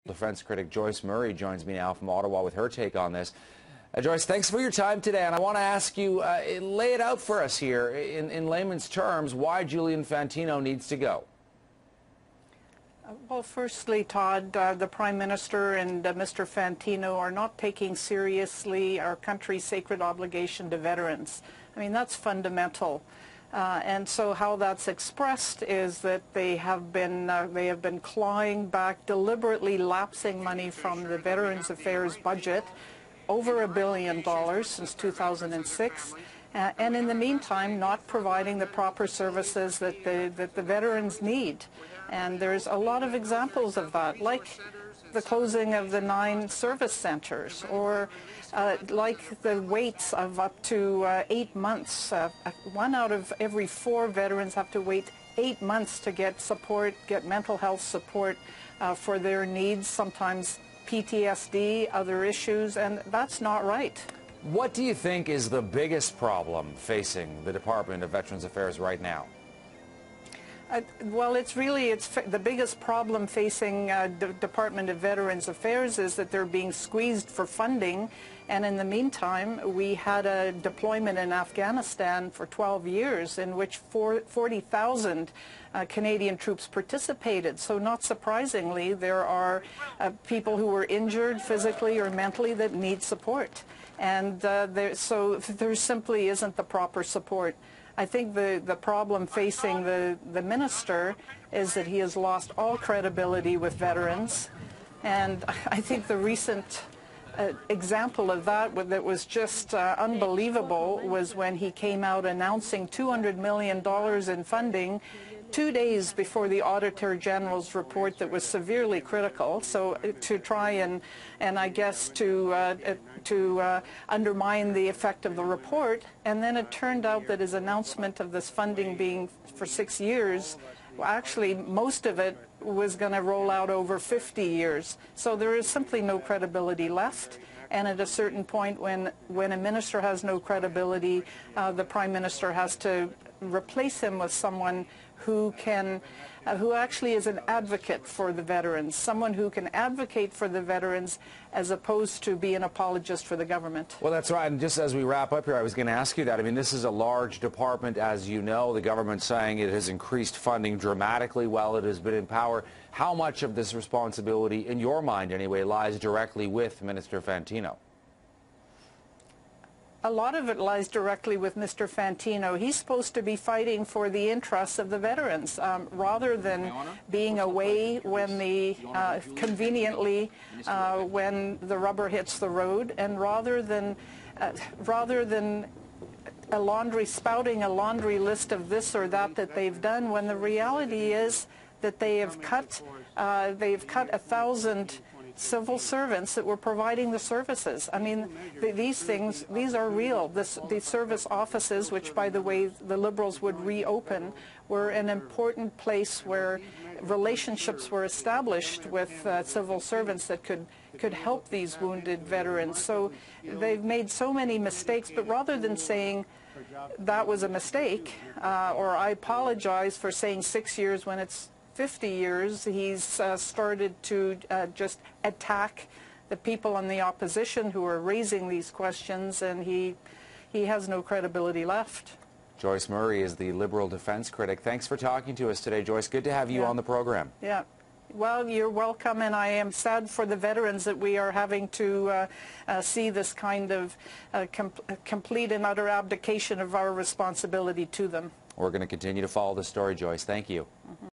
Defense critic Joyce Murray joins me now from Ottawa with her take on this. Joyce, thanks for your time today, and I want to ask you, lay it out for us here in layman's terms, why Julian Fantino needs to go. Well, firstly, Todd, the Prime Minister and Mr. Fantino are not taking seriously our country's sacred obligation to veterans. I mean, that's fundamental. And so how that's expressed is that they have been clawing back, deliberately lapsing money from the Veterans Affairs budget, over $1 billion since 2006. And in the meantime, not providing the proper services that the veterans need. And there's a lot of examples of that, like the closing of the 9 service centers, or like the waits of up to 8 months. 1 out of every 4 veterans have to wait 8 months to get support, get mental health support for their needs, sometimes PTSD, other issues, and that's not right. What do you think is the biggest problem facing the Department of Veterans Affairs right now? Well, it's the biggest problem facing the Department of Veterans Affairs is that they're being squeezed for funding, and in the meantime we had a deployment in Afghanistan for 12 years in which 40,000 Canadian troops participated. So not surprisingly, there are people who were injured physically or mentally that need support, and so there simply isn't the proper support. I think the problem facing the minister is that he has lost all credibility with veterans, and I think the recent example of that was just unbelievable was when he came out announcing $200 million in funding 2 days before the Auditor General's report that was severely critical, so to try and I guess to undermine the effect of the report. And then it turned out that his announcement of this funding being for 6 years, well, actually most of it was going to roll out over 50 years. So there is simply no credibility left. And at a certain point, when a minister has no credibility, the Prime Minister has to replace him with someone who actually is an advocate for the veterans, someone who can advocate for the veterans as opposed to be an apologist for the government. Well, that's right. And just as we wrap up here, I was going to ask you that. I mean, this is a large department, as you know. The government's saying it has increased funding dramatically while it has been in power. How much of this responsibility, in your mind anyway, lies directly with Minister Fantino? A lot of it lies directly with Mr. Fantino. He's supposed to be fighting for the interests of the veterans, rather than being away when conveniently when the rubber hits the road, and rather than spouting a laundry list of this or that they've done, when the reality is that they've cut 1,000 civil servants that were providing the services. I mean, these are real. The service offices, which, by the way, the Liberals would reopen, were an important place where relationships were established with civil servants that could help these wounded veterans. So they've made so many mistakes, but rather than saying that was a mistake, or I apologize for saying 6 years when it's 50 years, he's started to just attack the people in the opposition who are raising these questions, and he has no credibility left. Joyce Murray is the Liberal defense critic. Thanks for talking to us today, Joyce. Good to have you on the program. Yeah. Well, you're welcome, and I am sad for the veterans that we are having to see this kind of complete and utter abdication of our responsibility to them. We're going to continue to follow the story, Joyce. Thank you.